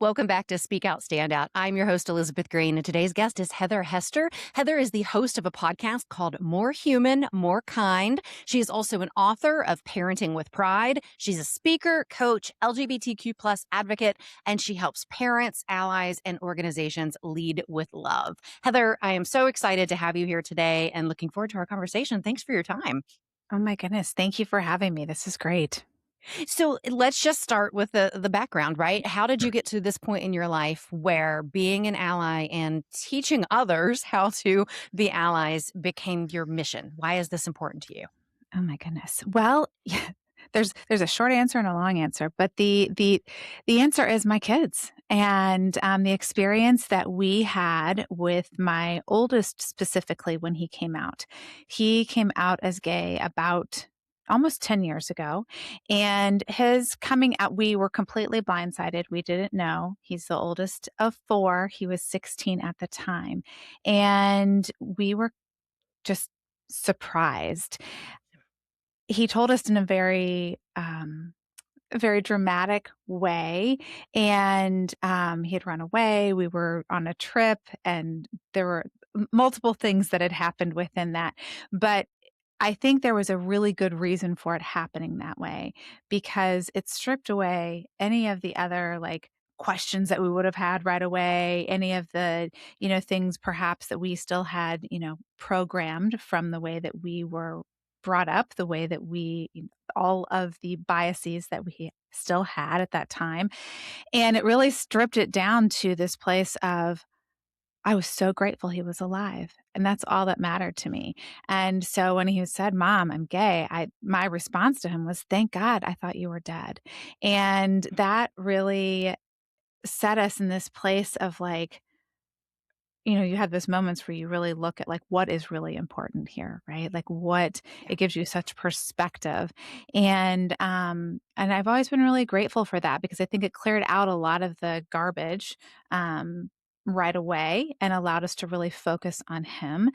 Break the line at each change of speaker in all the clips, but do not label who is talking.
Welcome back to Speak Out, Stand Out. I'm your host, Elizabeth Green, and today's guest is Heather Hester. Heather is the host of a podcast called More Human, More Kind. She is also an author of Parenting with Pride. She's a speaker, coach, LGBTQ plus advocate, and she helps parents, allies, and organizations lead with love. Heather, I am so excited to have you here today and looking forward to our conversation. Thanks for your time.
Oh my goodness. Thank you for having me. This is great.
So let's just start with the background, right? How did you get to this point in your life where being an ally and teaching others how to be allies became your mission? Why is this important to you?
Oh my goodness. Well, yeah, there's a short answer and a long answer, but the answer is my kids and the experience that we had with my oldest specifically when he came out. He came out as gay about almost 10 years ago, and his coming out, we were completely blindsided. We didn't know. He's the oldest of four. He was 16 at the time, and we were just surprised. He told us in a very dramatic way, and, he had run away. We were on a trip, and there were multiple things that had happened within that, but I think there was a really good reason for it happening that way because it stripped away any of the other, like, questions that we would have had right away, any of the, things perhaps that we still had, programmed from the way that we were brought up, the way that all of the biases that we still had at that time. And it really stripped it down to this place of, I was so grateful he was alive, and that's all that mattered to me. And so when he said, "Mom, I'm gay," my response to him was, "Thank God, I thought you were dead." And that really set us in this place of, like, you have those moments where you really look at, like, what is really important here, right? Like, what
Yeah.
it gives you such perspective. And I've always been really grateful for that because I think it cleared out a lot of the garbage, right away and allowed us to really focus on him.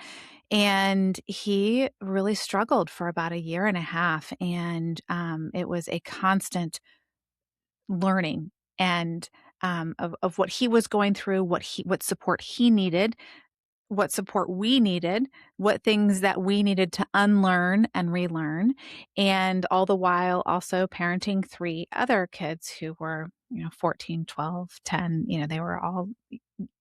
And he really struggled for about a year and a half, and, it was a constant learning and, of what he was going through, what support he needed, what support we needed, what things that we needed to unlearn and relearn, and all the while also parenting 3 other kids who were, 14, 12, 10. They were all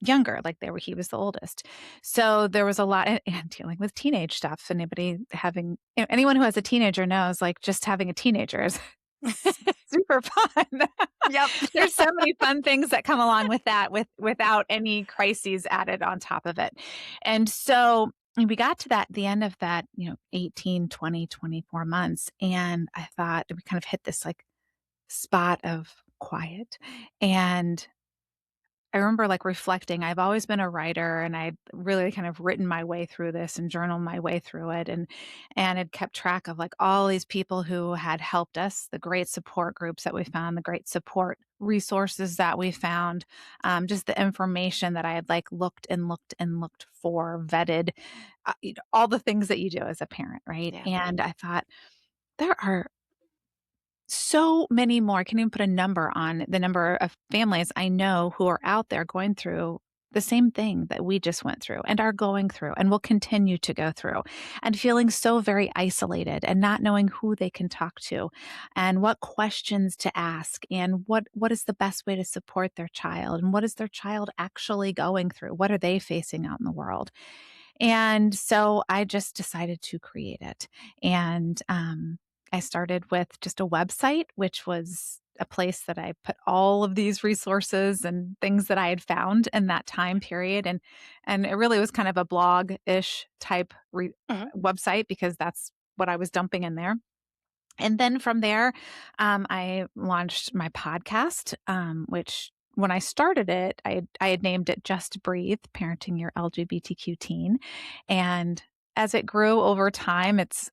younger, like he was the oldest. So there was a lot and dealing with teenage stuff. Anyone who has a teenager knows, like, just having a teenager is super fun.
Yep.
There's so many fun things that come along with that without any crises added on top of it. And so we got to the end of that, 18, 20, 24 months. And I thought we kind of hit this, like, spot of quiet. And I remember, like, reflecting. I've always been a writer, and I'd really kind of written my way through this and journaled my way through it, and had kept track of, like, all these people who had helped us, the great support groups that we found, the great support resources that we found, just the information that I had, like, looked and looked and looked for, vetted, all the things that you do as a parent, right?
Yeah.
And I thought, there are so many more. I can't even put a number on the number of families I know who are out there going through the same thing that we just went through and are going through and will continue to go through, and feeling so very isolated and not knowing who they can talk to and what questions to ask and what is the best way to support their child and what is their child actually going through? What are they facing out in the world? And so I just decided to create it. And I started with just a website, which was a place that I put all of these resources and things that I had found in that time period. And it really was kind of a blog-ish type
Mhm.
website because that's what I was dumping in there. And then from there, I launched my podcast, which when I started it, I had named it Just Breathe, Parenting Your LGBTQ Teen. And as it grew over time, it's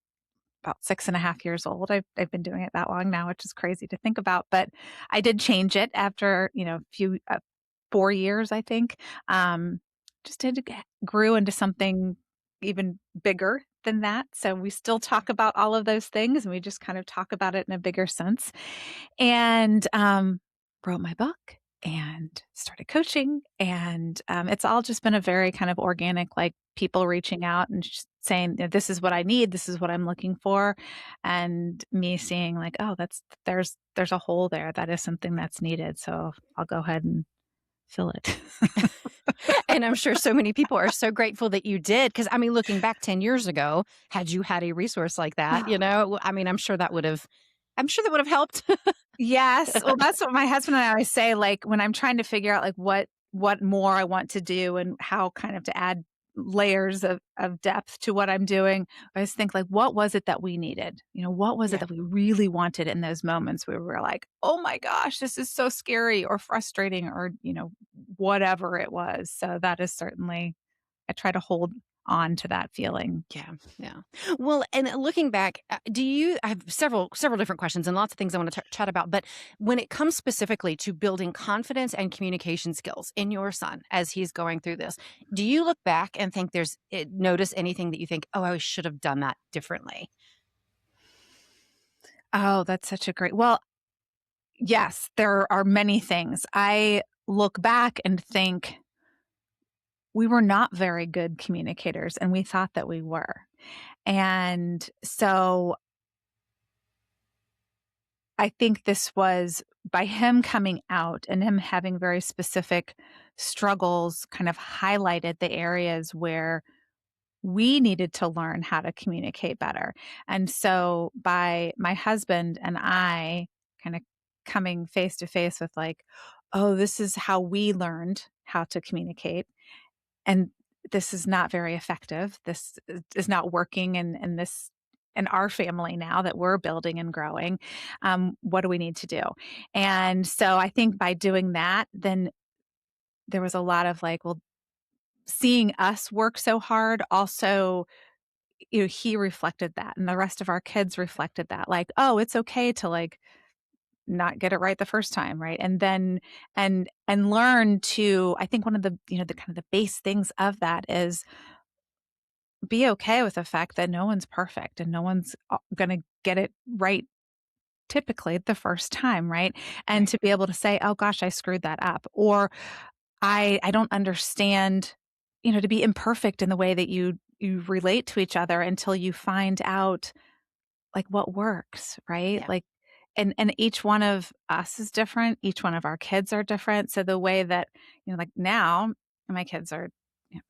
about 6.5 years old. I've been doing it that long now, which is crazy to think about. But I did change it after, a few 4 years, I think. Just grew into something even bigger than that. So we still talk about all of those things, and we just kind of talk about it in a bigger sense. And wrote my book. and started coaching. And it's all just been a very kind of organic, like people reaching out and just saying, this is what I need. This is what I'm looking for. And me seeing like, oh, there's a hole there. That is something that's needed. So I'll go ahead and fill it.
And I'm sure so many people are so grateful that you did. Because I mean, looking back 10 years ago, had you had a resource like that, I mean, I'm sure that would have helped.
Yes. Well, that's what my husband and I always say, like, when I'm trying to figure out, like, what more I want to do and how kind of to add layers of depth to what I'm doing, I just think, like, what was it that we needed? What was it
Yeah.
that we really wanted in those moments where we were like, "Oh my gosh, this is so scary," or frustrating, or, whatever it was. So that is certainly I try to hold on to that feeling.
Yeah, yeah. Well, and looking back, I have several different questions and lots of things I want to chat about. But when it comes specifically to building confidence and communication skills in your son as he's going through this, do you look back and think notice anything that you think, oh, I should have done that differently?
Oh, that's such a great well, yes, there are many things. I look back and think we were not very good communicators, and we thought that we were. And so I think this was by him coming out and him having very specific struggles kind of highlighted the areas where we needed to learn how to communicate better. And so by my husband and I kind of coming face to face with like, oh, this is how we learned how to communicate. And this is not very effective. This is not working in our family now that we're building and growing. What do we need to do? And so I think by doing that, then there was a lot of like, well, seeing us work so hard also he reflected that and the rest of our kids reflected that like, oh, it's okay to like not get it right the first time, right? And then and learn to I think one of the the kind of the base things of that is be okay with the fact that no one's perfect and no one's going to get it right typically the first time, right? And
Right.
to be able to say, oh gosh, I screwed that up, or I don't understand, to be imperfect in the way that you relate to each other until you find out like what works, right?
Yeah.
Like and each one of us is different. Each one of our kids are different. So the way that, like now my kids are you know,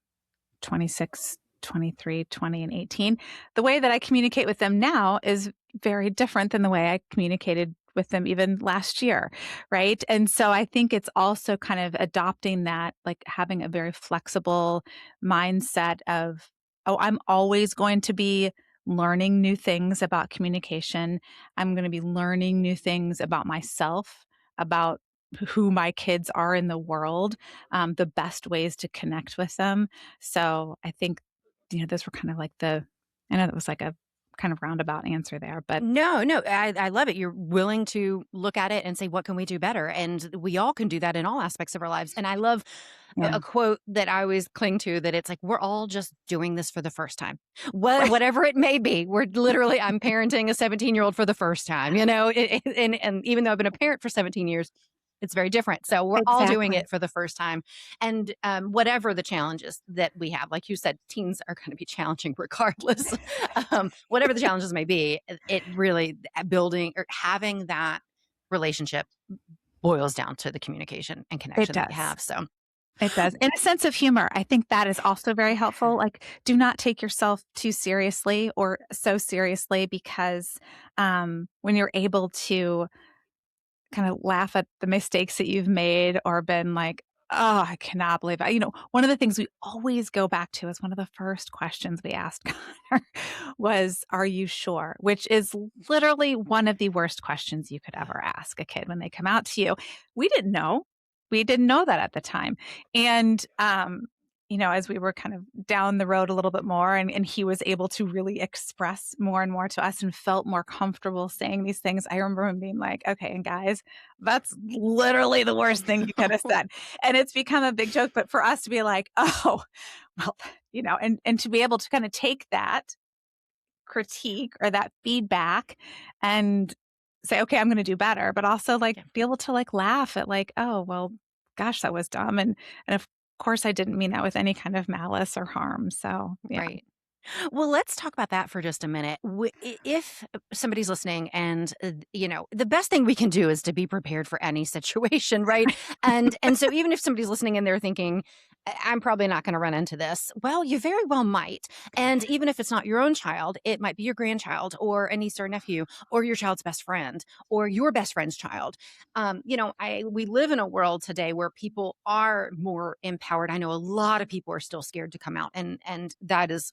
26, 23, 20, and 18. The way that I communicate with them now is very different than the way I communicated with them even last year, right? And so I think it's also kind of adopting that, like having a very flexible mindset of, oh, I'm always going to be learning new things about communication. I'm going to be learning new things about myself, about who my kids are in the world, the best ways to connect with them. So I think, those were kind of like I know that was like a kind of roundabout answer there, but
No, no, I love it. You're willing to look at it and say, what can we do better? And we all can do that in all aspects of our lives. And I love
yeah.
a quote that I always cling to that it's like, we're all just doing this for the first time.
Right.
Whatever it may be, I'm parenting a 17-year-old for the first time, and even though I've been a parent for 17 years, it's very different. So we're all doing
Exactly.
it for the first time. And whatever the challenges that we have, like you said, teens are going to be challenging regardless. Whatever the challenges may be, it really building or having that relationship boils down to the communication and
It
connection that you
does.
have. So
It does. And a sense of humor. I think that is also very helpful. Like, do not take yourself too seriously or so seriously because when you're able to kind of laugh at the mistakes that you've made or been like, oh, I cannot believe that. One of the things we always go back to is one of the first questions we asked Connor was, are you sure? Which is literally one of the worst questions you could ever ask a kid when they come out to you. We didn't know. We didn't know that at the time. And, as we were kind of down the road a little bit more and he was able to really express more and more to us and felt more comfortable saying these things, I remember him being like, okay, and guys, that's literally the worst thing you could have said. And it's become a big joke, but for us to be like, oh, well, and to be able to kind of take that critique or that feedback and say, okay, I'm going to do better, but also like
yeah,
be able to like laugh at like, oh, well, gosh, that was dumb. And of course I didn't mean that with any kind of malice or harm. So yeah.
Right. Well, let's talk about that for just a minute. If somebody's listening and, the best thing we can do is to be prepared for any situation, right? And so even if somebody's listening and they're thinking, I'm probably not going to run into this. Well, you very well might. And even if it's not your own child, it might be your grandchild or a niece or nephew or your child's best friend or your best friend's child. We live in a world today where people are more empowered. I know a lot of people are still scared to come out, and that is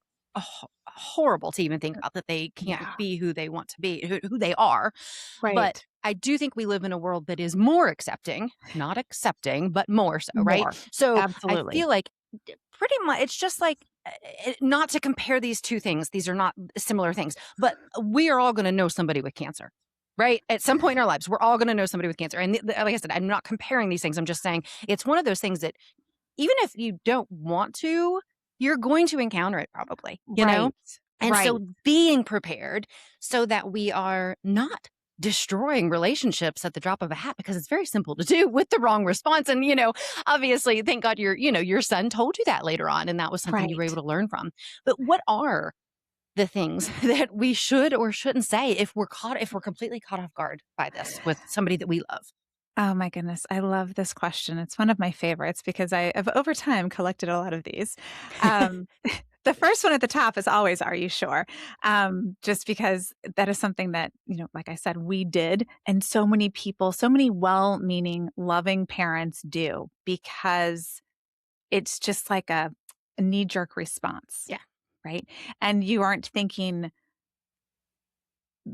horrible to even think about, that they can't
Yeah.
be who they want to be, who they are. But
Right.
I do think we live in a world that is more accepting, not accepting, but more so, right?
More.
So I
Absolutely.
feel like pretty much it's just like, not to compare these two things. These are not similar things, but we are all going to know somebody with cancer. Right. At some point in our lives, we're all going to know somebody with cancer. And like I said, I'm not comparing these things. I'm just saying it's one of those things that even if you don't want to, you're going to encounter it probably, you know?
Right.
And
Right.
so being prepared so that we are not destroying relationships at the drop of a hat, because it's very simple to do with the wrong response. And, obviously, thank God your son told you that later on, and that was something you were able
Right.
to learn from. But what are the things that we should or shouldn't say if we're completely caught off guard by this with somebody that we love?
Oh my goodness. I love this question. It's one of my favorites because I have over time collected a lot of these. Um, the first one at the top is always, are you sure? Just because that is something that, like I said, we did. And so many people, so many well meaning, loving parents do because it's just like a knee jerk response,
Yeah.
right? And you aren't thinking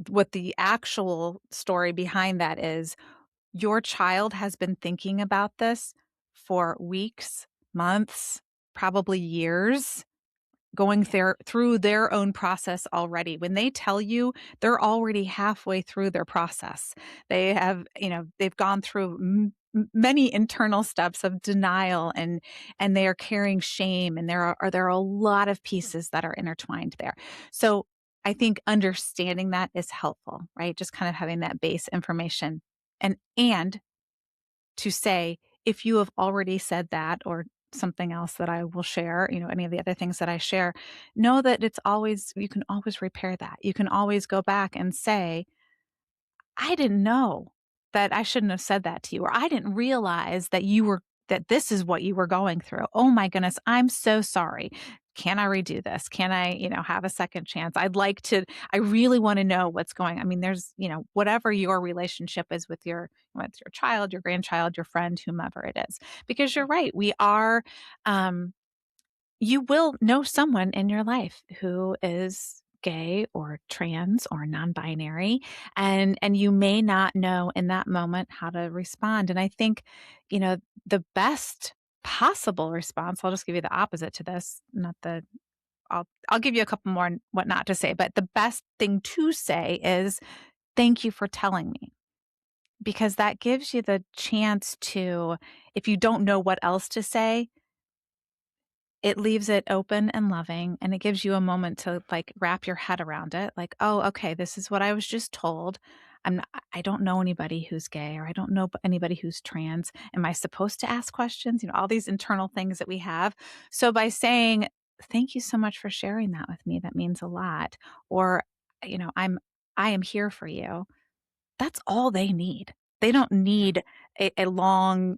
what the actual story behind that is. Your child has been thinking about this for weeks, months, probably years, going
Yeah.
through their own process already. When they tell you, they're already halfway through their process. They have, they've gone through many internal steps of denial, and they are carrying shame, and there are a lot of pieces that are intertwined there. So I think understanding that is helpful, right? Just kind of having that base information. And to say, if you have already said that or something else that I will share, any of the other things that I share, know that you can always repair that. You can always go back and say, I didn't know that I shouldn't have said that to you, or I didn't realize that this is what you were going through. Oh my goodness, I'm so sorry. Can I redo this? Can I, have a second chance? I really want to know what's going. I mean, there's, whatever your relationship is with your child, your grandchild, your friend, whomever it is. Because you're right, um you will know someone in your life who is gay or trans or non-binary, and you may not know in that moment how to respond. And I think, the best possible response, I'll just give you the opposite to this, not the I'll give you a couple more on what not to say, but the best thing to say is thank you for telling me, because that gives you the chance to, if you don't know what else to say, it leaves it open and loving, and it gives you a moment to, like, wrap your head around it, like, "Oh, okay, this is what I was just told. I don't know anybody who's gay, or I don't know anybody who's trans. Am I supposed to ask questions?" All these internal things that we have. So by saying, "Thank you so much for sharing that with me. That means a lot," or, you know, "I am here for you." That's all they need. They don't need a long,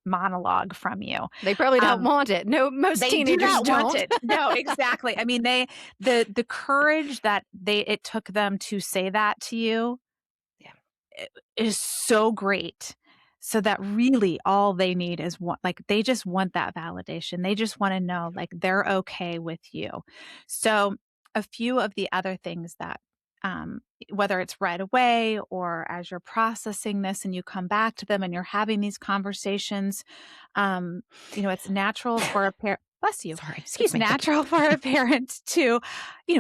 monologue from you.
They probably don't
Um
want it. No, most
they do
teenagers
not want
don't.
it. No, exactly. I mean, the courage that it took them to say that to you
Yeah.
I is so great. So that really all they need is they just want that validation. They just wanna know, like, they're okay with you. So, a few of the other things that, whether it's right away or as you're processing this and you come back to them and you're having these conversations, it's natural for a parent. Bless you.
Sorry,
It's
excuse me.
natural for a parent to,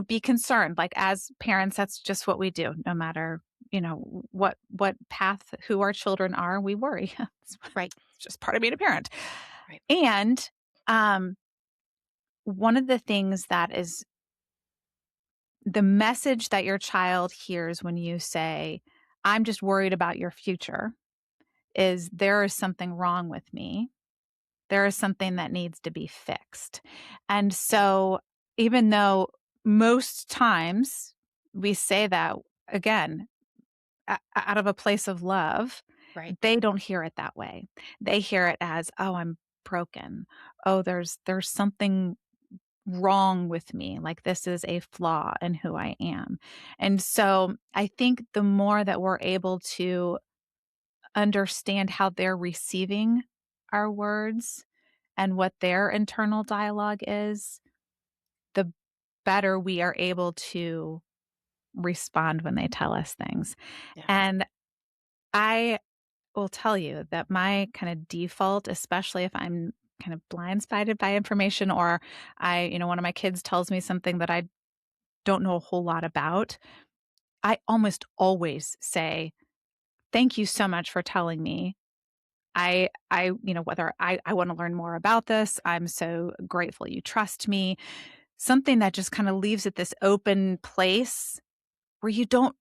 be concerned. Like, as parents, that's just what we do. No matter, what path, who our children are, we worry. It's
Right,
just part of being a parent.
right.
And um, one of the things that is the message that your child hears when you say, I'm just worried about your future, is there is something wrong with me. There is something that needs to be fixed. And so even though most times we say that, again, out of a place of love,
Right.
they don't hear it that way. They hear it as, "Oh, I'm broken. Oh, there's something wrong with me. Like this is a flaw in who I am." And so I think the more that we're able to understand how they're receiving our words and what their internal dialogue is, the better we are able to respond when they tell us things.
Yeah.
And I will tell you that my kind of default, especially if I'm kind of blindsided by information, or one of my kids tells me something that I don't know a whole lot about, I almost always say, "Thank you so much for telling me. Whether I want to learn more about this, I'm so grateful you trust me." Something that just kind of leaves it this open place where you don't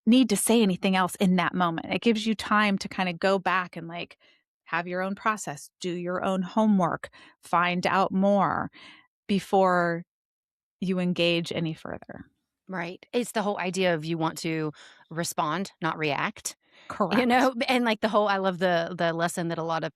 need to say anything else in that moment. It gives you time to kind of go back and like have your own process, do your own homework, find out more before you engage any further.
Right. It's the whole idea of you want to respond, not react.
Correct.
And like the whole I love the lesson that a lot of,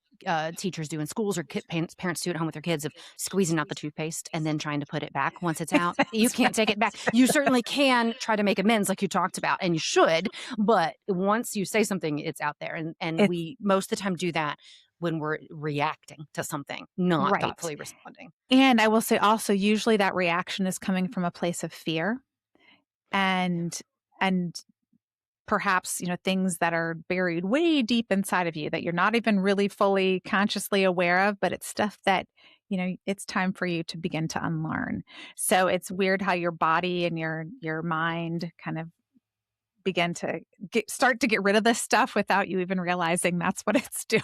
teachers do in schools or parents do at home with their kids of squeezing out the toothpaste and then trying to put it back once it's out. You
That's
can't take it back.
right.
You certainly can try to make amends like you talked about, and you should, but once you say something, it's out there, and
It's
we most of the time do that when we're reacting to something, not
right.
thoughtfully responding.
And I will say also, usually that reaction is coming from a place of fear
Yeah.
and and perhaps, things that are buried way deep inside of you that you're not even really fully consciously aware of, but it's stuff that, it's time for you to begin to unlearn. So it's weird how your body and your mind kind of begin to start to get rid of this stuff without you even realizing that's what it's doing.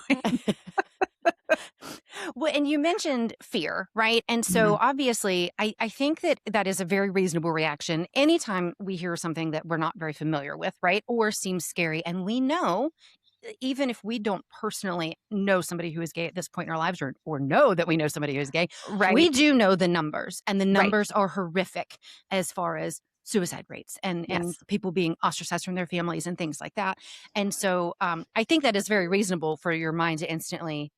Well, and you mentioned fear, right? And so
Mhm.
obviously, I think that that is a very reasonable reaction anytime we hear something that we're not very familiar with, right? Or seems scary. And we know, even if we don't personally know somebody who is gay at this point in our lives, or know that we know somebody who is gay, we
Right.
do know the numbers, and the
Right.
numbers are horrific as far as suicide rates and
Yes.
people being ostracized from their families and things like that. And so I think that is very reasonable for your mind to instantly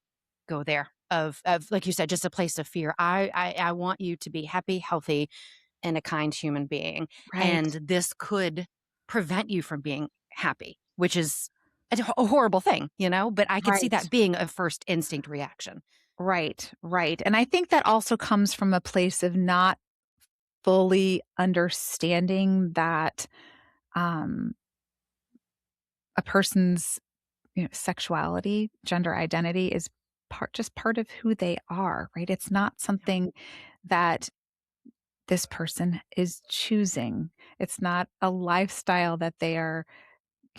go there of like you said, just a place of fear. I want you to be happy, healthy, and a kind human being,
Right.
and this could prevent you from being happy, which is a horrible thing, but I could see
Right.
that being a first instinct reaction.
Right. Right. And I think that also comes from a place of not fully understanding that um, a person's sexuality, gender identity is part of who they are, right? It's not
Yeah.
something that this person is choosing. It's not a lifestyle that they are,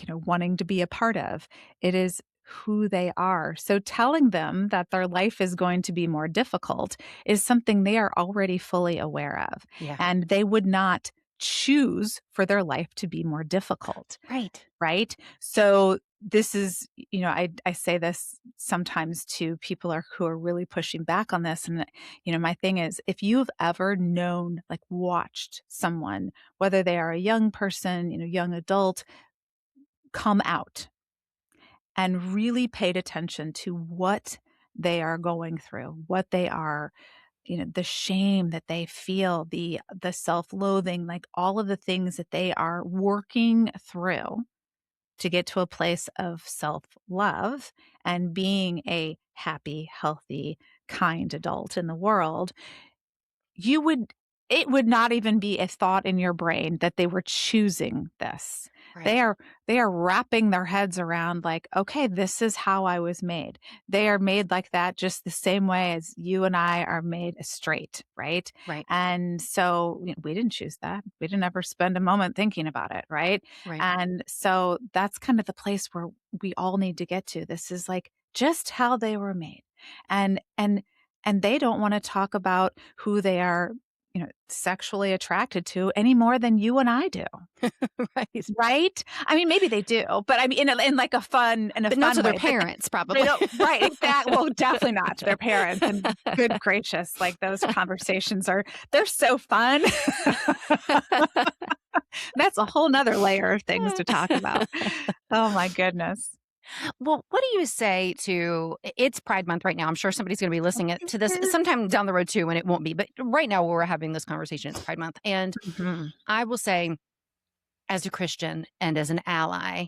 wanting to be a part of. It is who they are. So telling them that their life is going to be more difficult is something they are already fully aware of.
Yeah.
And they would not choose for their life to be more difficult.
Right.
Right? So this is, I say this sometimes to people who are really pushing back on this. And, my thing is, if you've ever known, like watched someone, whether they are a young person, young adult, come out and really paid attention to what they are going through, what they are, the shame that they feel, the self-loathing, like all of the things that they are working through to get to a place of self-love and being a happy, healthy, kind adult in the world, you would it would not even be a thought in your brain that they were choosing this. They
Right.
are they are wrapping their heads around like, "Okay, this is how I was made." They are made like that just the same way as you and I are made straight, right?
Right.
And so, we didn't choose that. We didn't ever spend a moment thinking about it, right?
Right.
And so that's kind of the place where we all need to get to. This is like just how they were made. And they don't want to talk about who they are, sexually attracted to any more than you and I do.
Right.
Right? I mean, maybe they do, but I mean, in like a
But not to
fun
their
way, but
parents,
they
probably.
don't right, exact well, definitely not to their parents, and good gracious, like, those conversations they're so fun. That's a whole 'nother layer of things to talk about. Oh my goodness.
Well, what do you say to it's Pride Month right now. I'm sure somebody's going to be listening to this sometime down the road too, and it won't be. But right now, while we're having this conversation, it's Pride Month. And
Mhm.
I will say, as a Christian and as an ally,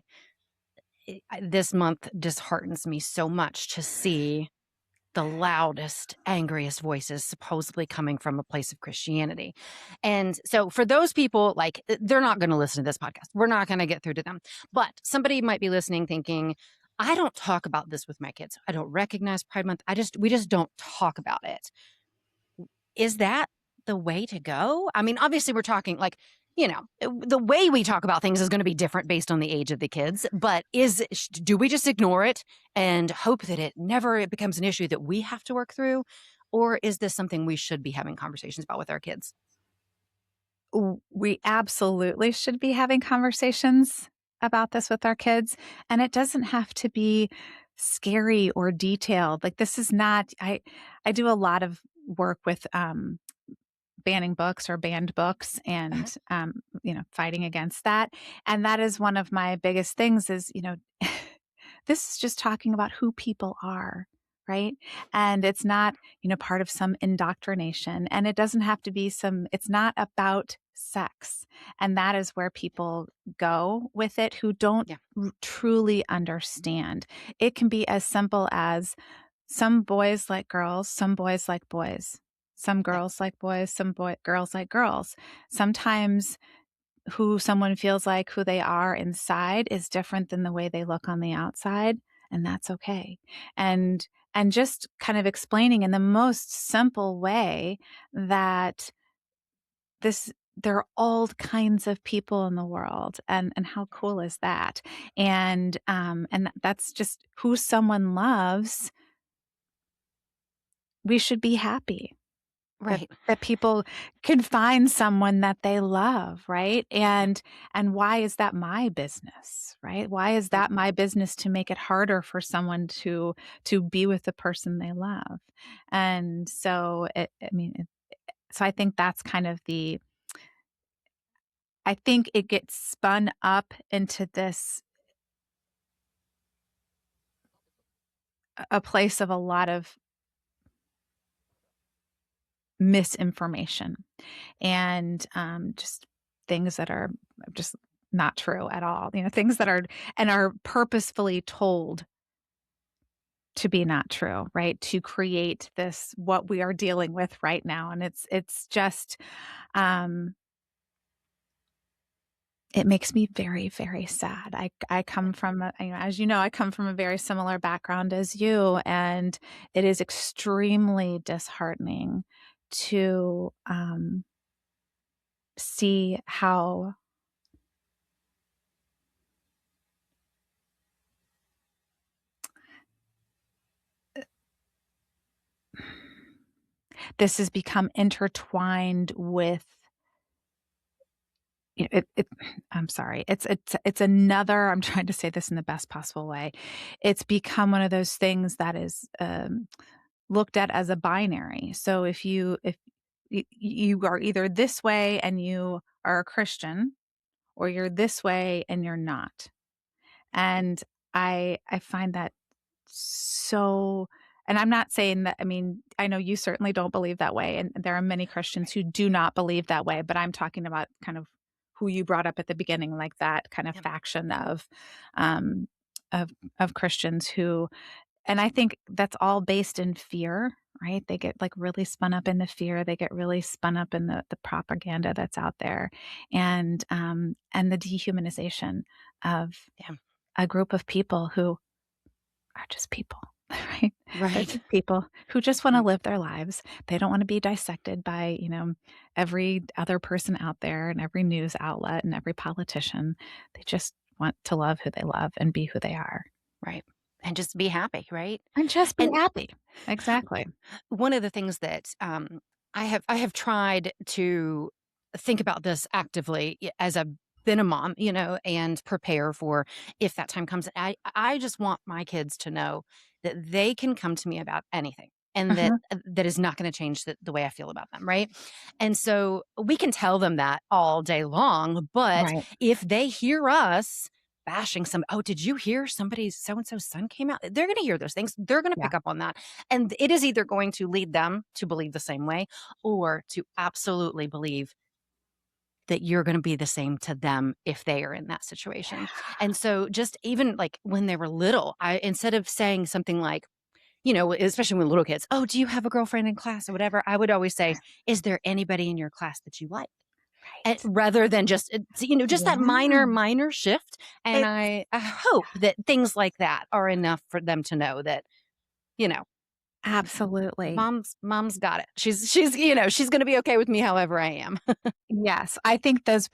this month disheartens me so much to see the loudest, angriest voices supposedly coming from a place of Christianity. And so for those people, like, they're not going to listen to this podcast. We're not going to get through to them. But somebody might be listening thinking, I don't talk about this with my kids. I don't recognize Pride Month. We just don't talk about it. Is that the way to go? I mean, obviously, we're talking like, the way we talk about things is going to be different based on the age of the kids. But do we just ignore it and hope that it becomes an issue that we have to work through? Or is this something we should be having conversations about with our kids?
We absolutely should be having conversations about this with our kids, and it doesn't have to be scary or detailed. Like, this is not I do a lot of work with, banning books or banned books
Uh-huh.
and, fighting against that, and that is one of my biggest things is, this is just talking about who people are, right? And it's not, part of some indoctrination, and it doesn't have to be it's not about sex. And that is where people go with it who don't
Yeah.
truly understand. It can be as simple as some boys like girls, some boys like boys. Some
Yeah.
girls like boys, girls like girls. Sometimes who someone feels like who they are inside is different than the way they look on the outside, and that's okay. And just kind of explaining in the most simple way that this there are all kinds of people in the world, and how cool is that? And that's just who someone loves. We should be happy that
Right.
people can find someone that they love, right? And why is that my business, right? Why is
Right.
that my business to make it harder for someone to be with the person they love? And so so I think that's kind of I think it gets spun up into this a place of a lot of misinformation and just things that are just not true at all. Things that are purposefully told to be not true, right? To create this what we are dealing with right now, and it's just um, it makes me very, very sad. I come from as you know, I come from a very similar background as you, and it is extremely disheartening to see how this has become intertwined with it I'm sorry. It's another I'm trying to say this in the best possible way. It's become one of those things that is, looked at as a binary. So if you are either this way and you are a Christian, or you're this way and you're not. And I find that so and I'm not saying that I mean, I know you certainly don't believe that way, and there are many Christians who do not believe that way, but I'm talking about kind of who you brought up at the beginning, like that kind of
Yeah.
faction um, of of Christians who and I think that's all based in fear, right? They get, like, really spun up in the fear, they get really spun up in the propaganda that's out there, and the dehumanization of
Yeah.
a group of people who are just people, right? They're
Right.
just people who just wanna
Right.
live their lives. They don't wanna be dissected by, every other person out there and every news outlet and every politician. They just want to love who they love and be who they are.
Right. And just be happy. Right.
And just be
And
happy. Exactly.
one of the things that I have tried to think about this actively as I've been a mom, and prepare for if that time comes. I just want my kids to know that they can come to me about anything. And that
Mhm.
that is not going to change the way I feel about them, right? And so we can tell them that all day long, but
Right.
if they hear us bashing oh, did you hear somebody's so and so's son came out? They're going to hear those things. They're going to
Yeah.
pick up on that, and it is either going to lead them to believe the same way or to absolutely believe that you're going to be the same to them if they are in that situation. And so just even like when they were little, I instead of saying something like, especially when little kids, "Oh, do you have a girlfriend in class or whatever?" I would always say, "Is there anybody in your class that you like?" And
Right.
rather than just just that
Yeah.
minor shift. And
It's
I hope that things like that are enough for them to know that, you know,
absolutely.
mom's got it. She's she's going to be okay with me however I am.
Yes, I think those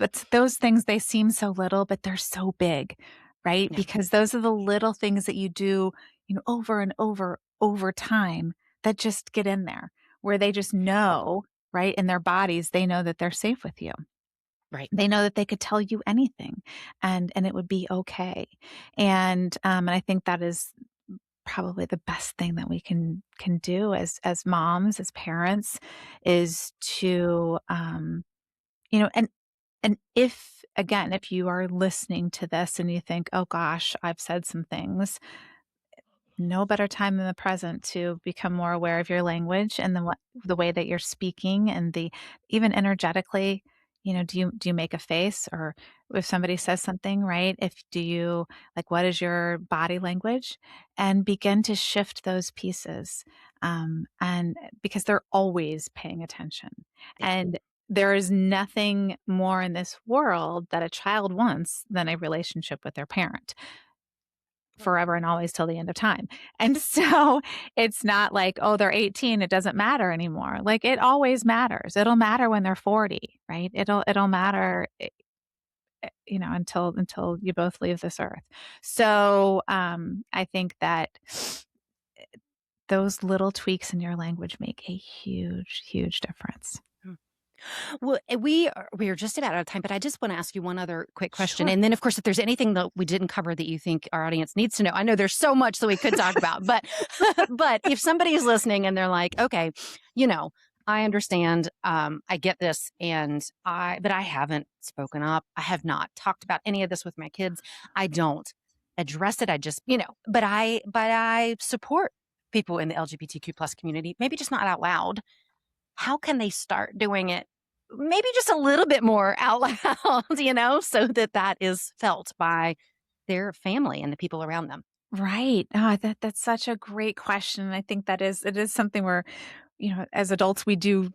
things, they seem so little, but they're so big, right?
Yeah.
Because those are the little things that you do, over and over time that just get in there, where they just know, right? In their bodies, they know that they're safe with you.
Right.
They know that they could tell you anything and it would be okay. And I think that is probably the best thing that we can do as moms, as parents, is to and if, again, if you are listening to this and you think, "Oh gosh, I've said some things," no better time than the present to become more aware of your language and the way that you're speaking and the even energetically, do you make a face, or if somebody says something, right? If do you like what is your body language, and begin to shift those pieces, and because they're always paying attention,
Yeah.
and there is nothing more in this world that a child wants than a relationship with their parent forever and always till the end of time. And so it's not like, oh, they're 18, it doesn't matter anymore. Like it always matters. It'll matter when they're 40, right? It'll matter until you both leave this earth. So I think that those little tweaks in your language make a huge, huge difference.
Well, we are just about out of time, but I just want to ask you one other quick question.
Sure.
And then, of course, if there's anything that we didn't cover that you think our audience needs to know, I know there's so much that we could talk about, but but if somebody is listening and they're like, okay, you know, I understand, I get this, but I haven't spoken up. I have not talked about any of this with my kids. I don't address it. I just, but I support people in the LGBTQ plus community, maybe just not out loud. How can they start doing it maybe just a little bit more out loud, so that that is felt by their family and the people around them?
Right. That's such a great question. I think it is something where, as adults, we do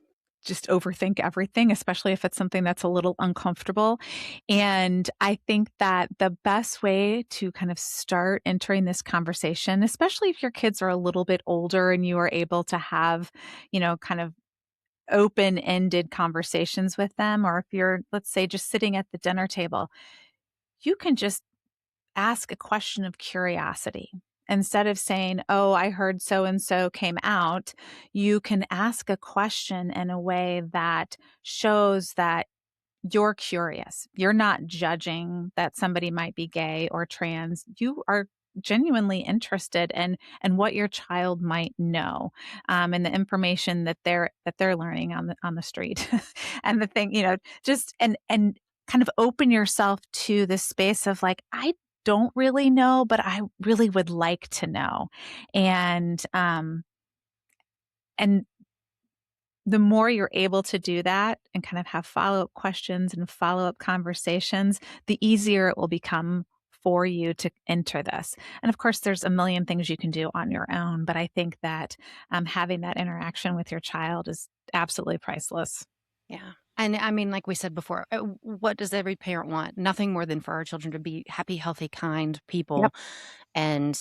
just overthink everything, especially if it's something that's a little uncomfortable. And I think that the best way to kind of start entering this conversation, especially if your kids are a little bit older and you are able to have, kind of open-ended conversations with them, or if you're, let's say, just sitting at the dinner table, you can just ask a question of curiosity. Instead of saying, "Oh, I heard so and so came out," you can ask a question in a way that shows that you're curious. You're not judging that somebody might be gay or trans. You are genuinely interested in what your child might know, and the information that they're learning on the street, and the thing, just and kind of open yourself to the space of like, I don't really know, but I really would like to know, and the more you're able to do that and kind of have follow-up questions and follow-up conversations, the easier it will become for you to enter this. And of course, there's a million things you can do on your own, but I think that having that interaction with your child is absolutely priceless.
Yeah. And I mean, like we said before, what does every parent want? Nothing more than for our children to be happy, healthy, kind
Yep.
people. And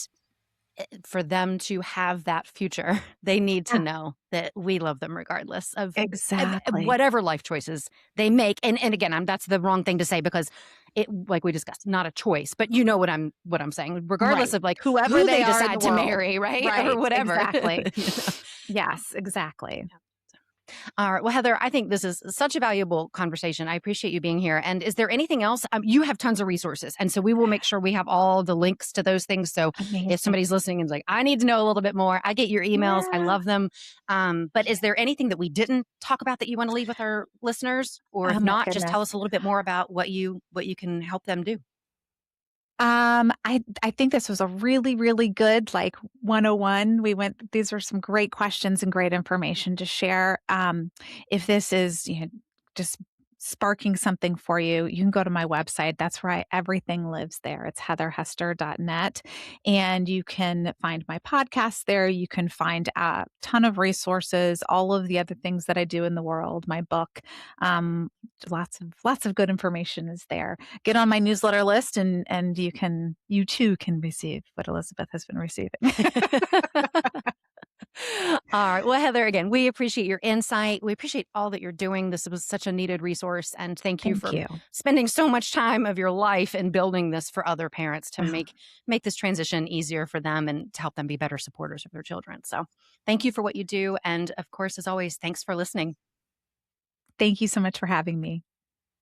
for them to have that future, they need to
Yeah,
know that we love them regardless of
exactly.
whatever life choices they make. And again, that's the wrong thing to say because it, like we discussed, not a choice. But you know what I'm saying, regardless
Right.
of like
Whoever
who
they
they
are in the
decide to
world.
marry, right, or
Right.
whatever.
Exactly.
You know?
Yes, exactly.
All right. Well, Heather, I think this is such a valuable conversation. I appreciate you being here. And is there anything else? You have tons of resources. And so we will make sure we have all the links to those things. So if
Amazing.
somebody's listening and is like, I need to know a little bit more, I get your emails. I
Yeah.
love them. But is there anything that we didn't talk about that you want to leave with our listeners? Or
Oh
if
my
not, just
goodness.
tell us a little bit more about what you can help them do.
I think this was a really, really good, like, 101. These were some great questions and great information to share. If this is, just sparking something for you, you can go to my website. That's where everything lives there. It's heatherhester.net. And you can find my podcast there. You can find a ton of resources, all of the other things that I do in the world, my book. Um, lots of good information is there. Get on my newsletter list and you too can receive what Elizabeth has been receiving.
All right. Well, Heather, again, we appreciate your insight. We appreciate all that you're doing. This was such a needed resource. And thank you
Thank
for
you.
spending so much time of your life in building this for other parents to
Oh,
make this transition easier for them and to help them be better supporters of their children. So thank you for what you do. And of course, as always, thanks for listening.
thank you so much for having me.